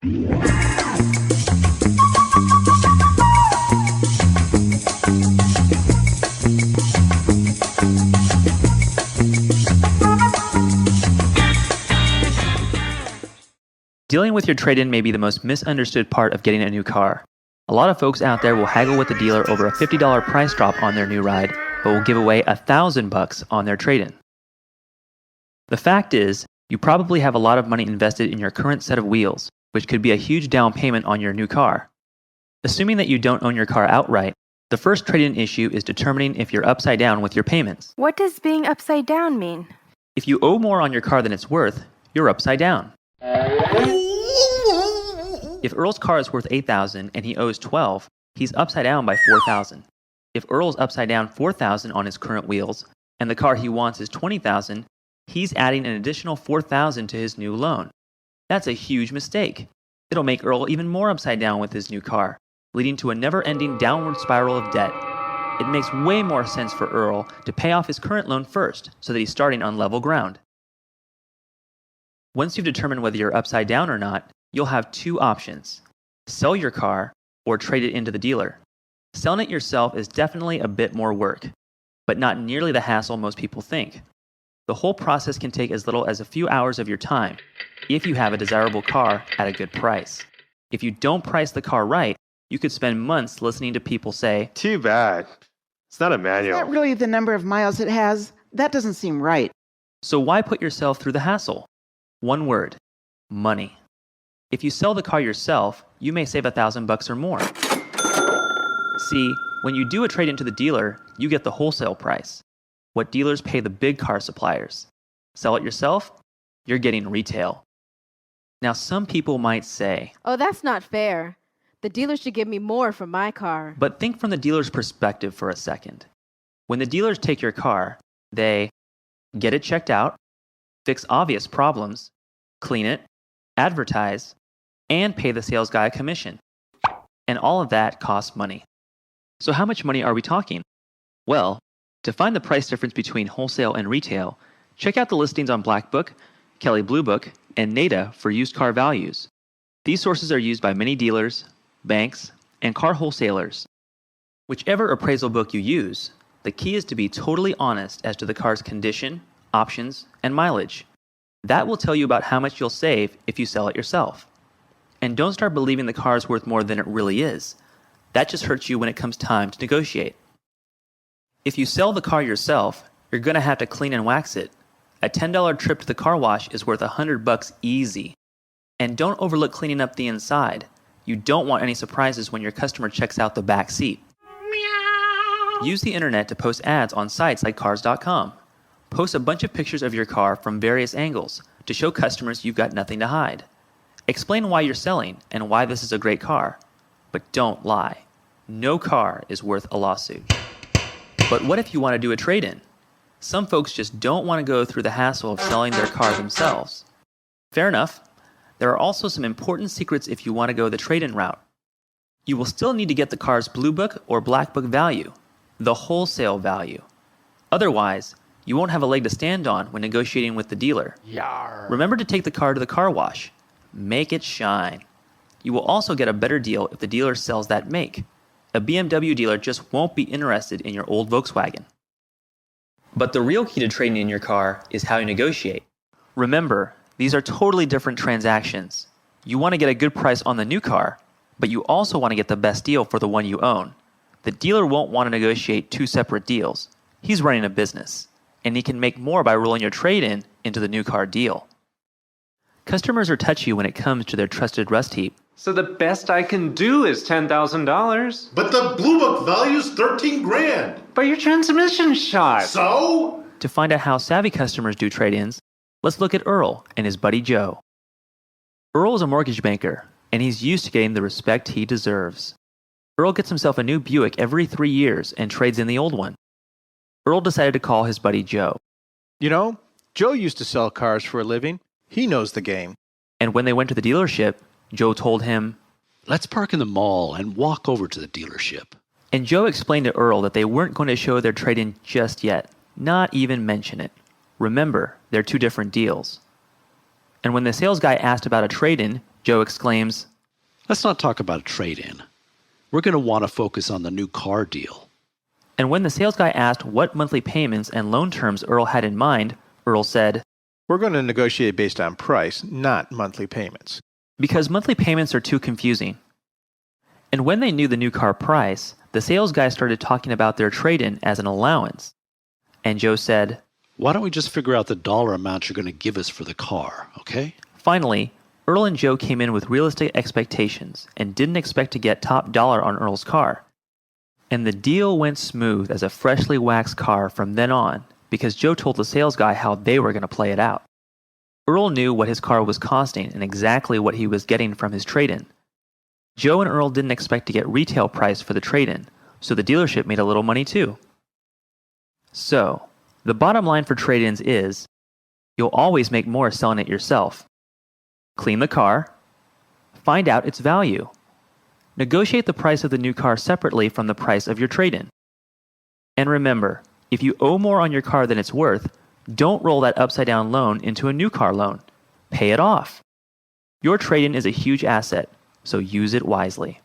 Dealing with your trade-in may be the most misunderstood part of getting a new car. A lot of folks out there will haggle with the dealer over a $50 price drop on their new ride, but will give away $1,000 on their trade-in. The fact is, you probably have a lot of money invested in your current set of wheels, which could be a huge down payment on your new car. Assuming that you don't own your car outright, the first trade-in issue is determining if you're upside down with your payments. What does being upside down mean? If you owe more on your car than it's worth, you're upside down. If Earl's car is worth $8,000 and he owes $12,000, he's upside down by $4,000. If Earl's upside down $4,000 on his current wheels and the car he wants is $20,000, he's adding an additional $4,000 to his new loan. That's a huge mistake. It'll make Earl even more upside down with his new car, leading to a never-ending downward spiral of debt. It makes way more sense for Earl to pay off his current loan first so that he's starting on level ground. Once you've determined whether you're upside down or not, you'll have two options: sell your car or trade it into the dealer. Selling it yourself is definitely a bit more work, but not nearly the hassle most people think. The whole process can take as little as a few hours of your time if you have a desirable car at a good price. If you don't price the car right, you could spend months listening to people say, "Too bad. It's not a manual." Is that really the number of miles it has? That doesn't seem right. So why put yourself through the hassle? One word: money. If you sell the car yourself, you may save $1,000 or more. See, when you do a trade-in to the dealer, you get the wholesale price, what dealers pay the big car suppliers. Sell it yourself, you're getting retail. Now, some people might say, "Oh, that's not fair. The dealer should give me more for my car." But think from the dealer's perspective for a second. When the dealers take your car, they get it checked out, fix obvious problems, clean it, advertise, and pay the sales guy a commission. And all of that costs money. So how much money are we talking? Well, to find the price difference between wholesale and retail, check out the listings on Black Book, Kelley Blue Book, and NADA for used car values. These sources are used by many dealers, banks, and car wholesalers. Whichever appraisal book you use, the key is to be totally honest as to the car's condition, options, and mileage. That will tell you about how much you'll save if you sell it yourself. And don't start believing the car is worth more than it really is. That just hurts you when it comes time to negotiate. If you sell the car yourself, you're going to have to clean and wax it. A $10 trip to the car wash is worth $100 easy. And don't overlook cleaning up the inside. You don't want any surprises when your customer checks out the back seat. Use the internet to post ads on sites like NewCars.com. Post a bunch of pictures of your car from various angles to show customers you've got nothing to hide. Explain why you're selling and why this is a great car. But don't lie. No car is worth a lawsuit. But what if you want to do a trade-in? Some folks just don't want to go through the hassle of selling their car themselves. Fair enough. There are also some important secrets if you want to go the trade-in route. You will still need to get the car's Blue Book or Black Book value, the wholesale value. Otherwise, you won't have a leg to stand on when negotiating with the dealer. Yarr. Remember to take the car to the car wash. Make it shine. You will also get a better deal if the dealer sells that make. A BMW dealer just won't be interested in your old Volkswagen. But the real key to trading in your car is how you negotiate. Remember, these are totally different transactions. You want to get a good price on the new car, but you also want to get the best deal for the one you own. The dealer won't want to negotiate two separate deals. He's running a business, and he can make more by rolling your trade-in into the new car deal. Customers are touchy when it comes to their trusted rust heap. So the best I can do is $10,000. But the Blue Book value's $13,000. But your transmission's shot. So? To find out how savvy customers do trade-ins, let's look at Earl and his buddy Joe. Earl is a mortgage banker, and he's used to getting the respect he deserves. Earl gets himself a new Buick every 3 years and trades in the old one. Earl decided to call his buddy Joe. You know, Joe used to sell cars for a living. He knows the game. And when they went to the dealership, Joe told him, "Let's park in the mall and walk over to the dealership." And Joe explained to Earl that they weren't going to show their trade-in just yet, not even mention it. Remember, they're two different deals. And when the sales guy asked about a trade-in, Joe exclaims, Let's not talk about a trade-in. We're going to want to focus on the new car deal. and when the sales guy asked what monthly payments and loan terms Earl had in mind, Earl said, We're going to negotiate based on price, not monthly payments. because monthly payments are too confusing. And when they knew the new car price, the sales guy started talking about their trade-in as an allowance. And Joe said, Why don't we just figure out the dollar amount you're going to give us for the car, okay? Finally, Earl and Joe came in with realistic expectations and didn't expect to get top dollar on Earl's car. And the deal went smooth as a freshly waxed car from then on because Joe told the sales guy how they were going to play it out. Earl knew what his car was costing and exactly what he was getting from his trade-in. Joe and Earl didn't expect to get retail price for the trade-in, so the dealership made a little money too. So, the bottom line for trade-ins is, you'll always make more selling it yourself. Clean the car. Find out its value. Negotiate the price of the new car separately from the price of your trade-in. And remember, if you owe more on your car than it's worth, don't roll that upside-down loan into a new car loan. Pay it off. Your trade-in is a huge asset, so use it wisely.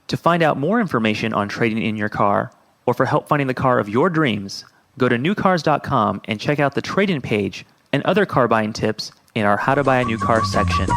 To find out more information on trading in your car, or for help finding the car of your dreams, go to NewCars.com and check out the trade-in page and other car buying tips in our How to Buy a New Car section.